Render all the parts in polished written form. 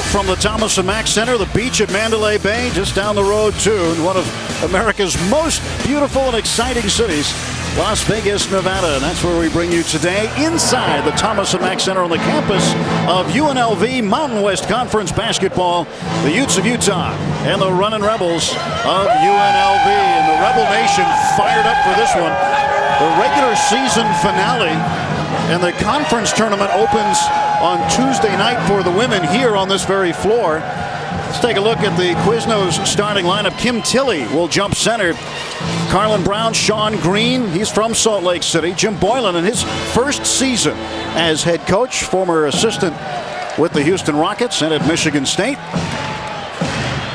from the Thomas & Mack Center, the beach at Mandalay Bay, just down the road too, in one of America's most beautiful and exciting cities, Las Vegas, Nevada. And that's where we bring you today inside the Thomas & Mack Center on the campus of UNLV Mountain West Conference basketball. The Utes of Utah and the Runnin' Rebels of UNLV. And the Rebel Nation fired up for this one. The regular season finale and the conference tournament opens on Tuesday night for the women here on this very floor. Let's take a look at the Quiznos starting lineup. Kim Tilley will jump center. Carlin Brown, Sean Green, he's from Salt Lake City. Jim Boylan in his first season as head coach, former assistant with the Houston Rockets and at Michigan State.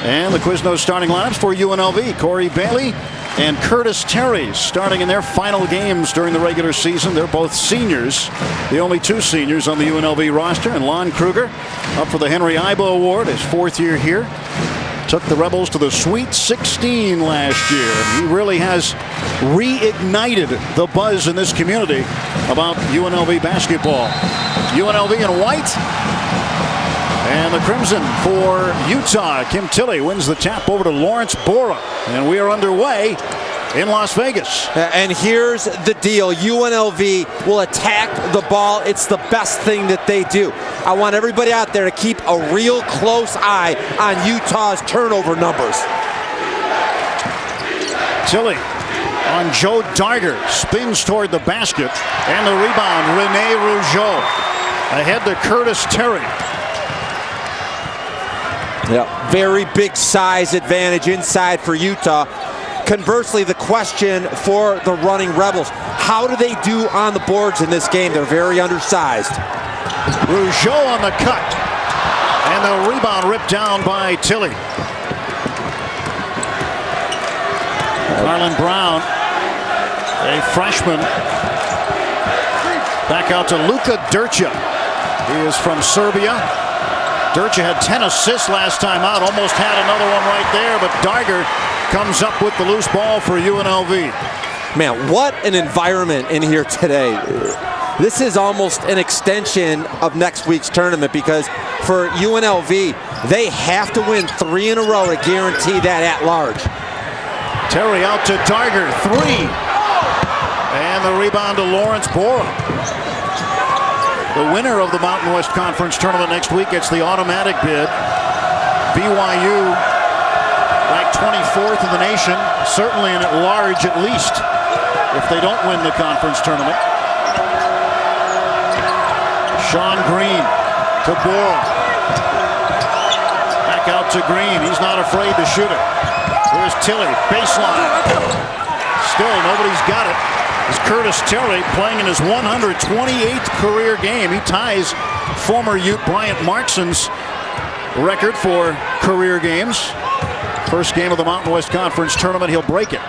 And the Quiznos starting lineups for UNLV. Corey Bailey and Curtis Terry starting in their final games during the regular season. They're both seniors, the only two seniors on the UNLV roster. And Lon Kruger up for the Henry Ibo Award, his fourth year here. Took the Rebels to the Sweet 16 last year. And he really has reignited the buzz in this community about UNLV basketball. UNLV in white. And the Crimson for Utah. Kim Tilley wins the tap over to Lawrence Bora. And we are underway in Las Vegas. And here's the deal. UNLV will attack the ball. It's the best thing that they do. I want everybody out there to keep a real close eye on Utah's turnover numbers. Tilley on Joe Darger. Spins toward the basket. And the rebound, Rene Rougeau. Ahead to Curtis Terry. Yeah, very big size advantage inside for Utah. Conversely, the question for the running Rebels, how do they do on the boards in this game? They're very undersized. Rougeau on the cut. And the rebound ripped down by Tilley. Carlin Brown, a freshman. Back out to Luka Durcha. He is from Serbia. Durcha had 10 assists last time out, almost had another one right there, but Darger comes up with the loose ball for UNLV. Man, what an environment in here today. This is almost an extension of next week's tournament because for UNLV, they have to win 3 in a row to guarantee that at large. Terry out to Darger, 3. And the rebound to Lawrence Bora. The winner of the Mountain West Conference tournament next week gets the automatic bid. BYU ranked 24th in the nation, certainly in at large at least, if they don't win the conference tournament. Sean Green to Bora. Back out to Green. He's not afraid to shoot it. Here's Tilley, baseline. Still, nobody's got it. Is Curtis Terry playing in his 128th career game. He ties former Ute Bryant Markson's record for career games. First game of the Mountain West Conference tournament, he'll break it.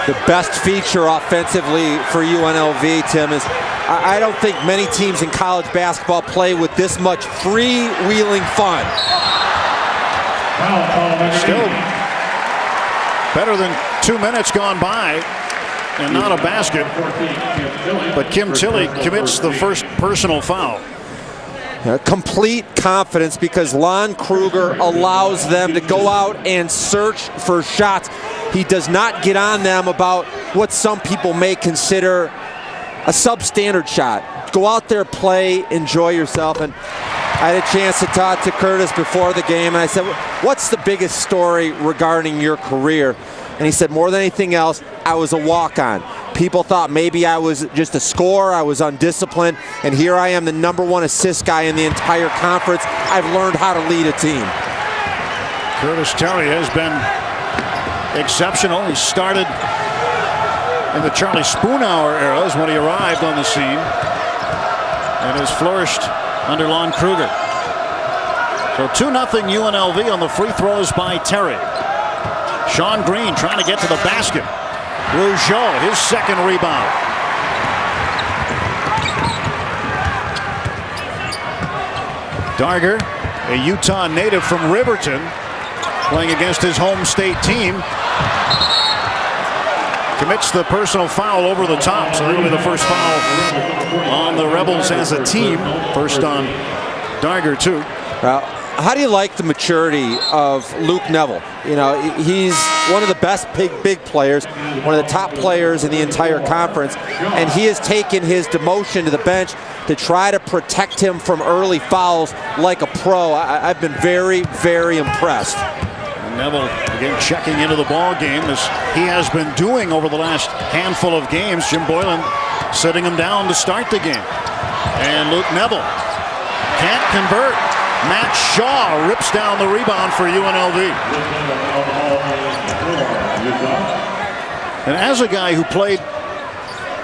The best feature offensively for UNLV, Tim, is I don't think many teams in college basketball play with this much freewheeling fun. Still better than 2 minutes gone by and not a basket. But Kim Tilley commits the first personal foul. Complete confidence because Lon Kruger allows them to go out and search for shots. He does not get on them about what some people may consider a substandard shot. Go out there, play, enjoy yourself. And I had a chance to talk to Curtis before the game, and I said, what's the biggest story regarding your career? And he said, more than anything else, I was a walk-on. People thought maybe I was just a scorer, I was undisciplined, and here I am, the #1 assist guy in the entire conference. I've learned how to lead a team. Curtis Terry has been exceptional. He started in the Charlie Spoonhour eras when he arrived on the scene and has flourished under Lon Kruger. So 2-0 UNLV on the free throws by Terry. Sean Green trying to get to the basket. Rougeau, his second rebound. Darger, a Utah native from Riverton, playing against his home state team. commits the personal foul over the top. So that'll be the first foul on the Rebels as a team. First on Darger, too. How do you like the maturity of Luke Neville? You know, he's one of the best big players, one of the top players in the entire conference, and he has taken his demotion to the bench to try to protect him from early fouls like a pro. I've been very, very impressed. Neville again checking into the ball game as he has been doing over the last handful of games. Jim Boylan setting him down to start the game. And Luke Neville can't convert. Matt Shaw rips down the rebound for UNLV. And as a guy who played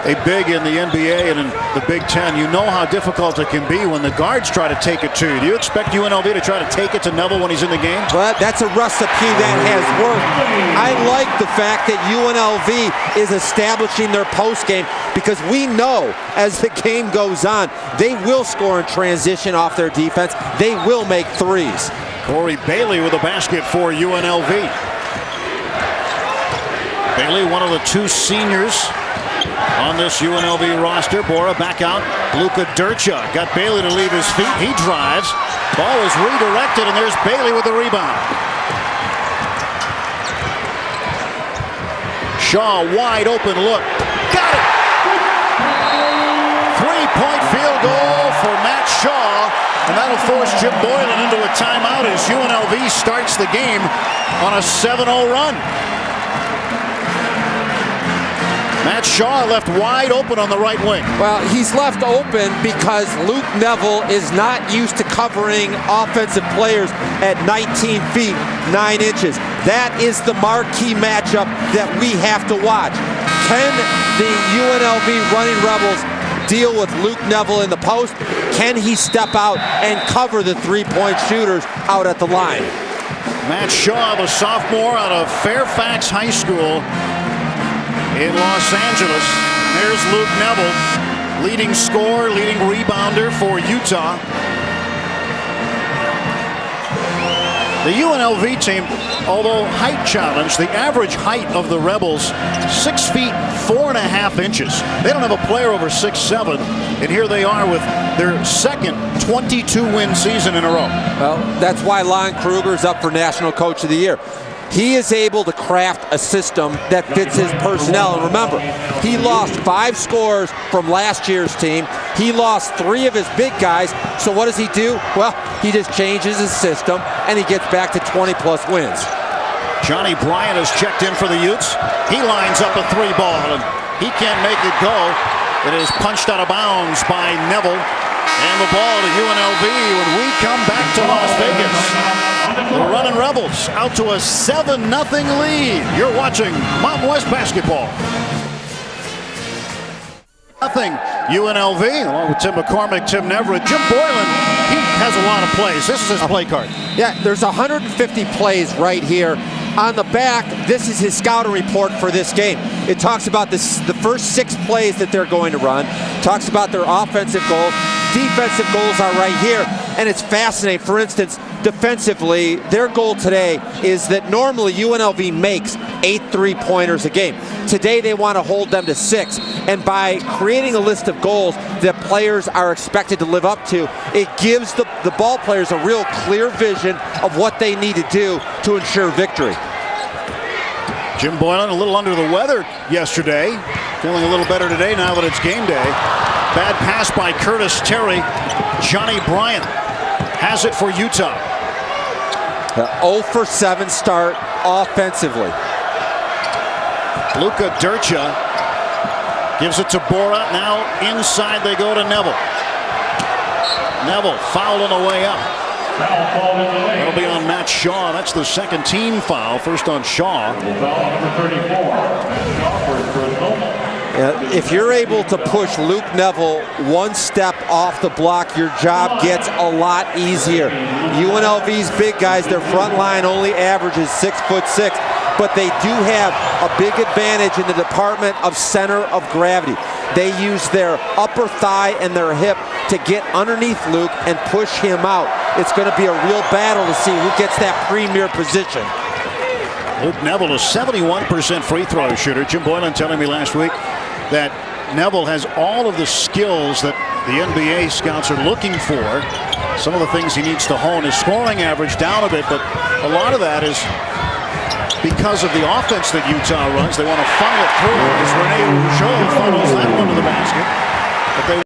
a big in the NBA and in the Big Ten, you know how difficult it can be when the guards try to take it to you. Do you expect UNLV to try to take it to Neville when he's in the game? Well, that's a recipe that has worked. I like the fact that UNLV is establishing their post game, because we know as the game goes on, they will score in transition off their defense. They will make threes. Corey Bailey with a basket for UNLV. Bailey, one of the two seniors on this UNLV roster. Bora back out. Luka Durcha got Bailey to leave his feet. He drives. Ball is redirected, and there's Bailey with the rebound. Shaw wide open look. Got it! Three-point field goal for Matt Shaw, and that'll force Jim Boylan into a timeout as UNLV starts the game on a 7-0 run. Matt Shaw left wide open on the right wing. Well, he's left open because Luke Neville is not used to covering offensive players at 19 feet, 9 inches. That is the marquee matchup that we have to watch. Can the UNLV running Rebels deal with Luke Neville in the post? Can he step out and cover the three-point shooters out at the line? Matt Shaw, the sophomore out of Fairfax High School in Los Angeles. There's Luke Neville, leading scorer, leading rebounder for Utah. The UNLV team, although height challenged, the average height of the Rebels 6 feet 4.5 inches. They don't have a player over 6'7", and here they are with their second 22-win season in a row. Well, that's why Lon Kruger's up for National Coach of the Year. He is able to craft a system that fits his personnel. And remember, he lost 5 scorers from last year's team. He lost 3 of his big guys. So what does he do? Well, he just changes his system, and he gets back to 20-plus wins. Johnny Bryant has checked in for the Utes. He lines up a 3 ball, and he can't make it go. It is punched out of bounds by Neville. And the ball to UNLV when we come back to Las Vegas. The running Rebels out to a 7-0 lead. You're watching Mountain West basketball. Nothing. UNLV, along with Tim McCormick, Tim Neverett, Jim Boylan, he has a lot of plays. This is his play card. Yeah, there's 150 plays right here. On the back, this is his scouting report for this game. It talks about the first 6 plays that they're going to run. Talks about their offensive goals. Defensive goals are right here, and it's fascinating. For instance, defensively, their goal today is that normally UNLV makes 8 three-pointers a game. Today they want to hold them to 6, and by creating a list of goals that players are expected to live up to, it gives the ball players a real clear vision of what they need to do to ensure victory. Jim Boylan a little under the weather yesterday, feeling a little better today now that it's game day. Bad pass by Curtis Terry. Johnny Bryant has it for Utah. 0 for 7 start offensively. Luka Durcha gives it to Bora. Now inside they go to Neville. Neville fouled on the way up. That'll be on Matt Shaw. That's the second team foul. First on Shaw. If you're able to push Luke Neville 1 step off the block, your job gets a lot easier. UNLV's big guys, their front line only averages 6'6", but they do have a big advantage in the department of center of gravity. They use their upper thigh and their hip to get underneath Luke and push him out. It's going to be a real battle to see who gets that premier position. Luke Neville, a 71% free throw shooter. Jim Boylan telling me last week that Neville has all of the skills that the NBA scouts are looking for. Some of the things he needs to hone. His scoring average down a bit, but a lot of that is because of the offense that Utah runs. They want to funnel it through as Rene Rougeau funnels that one to the basket. But they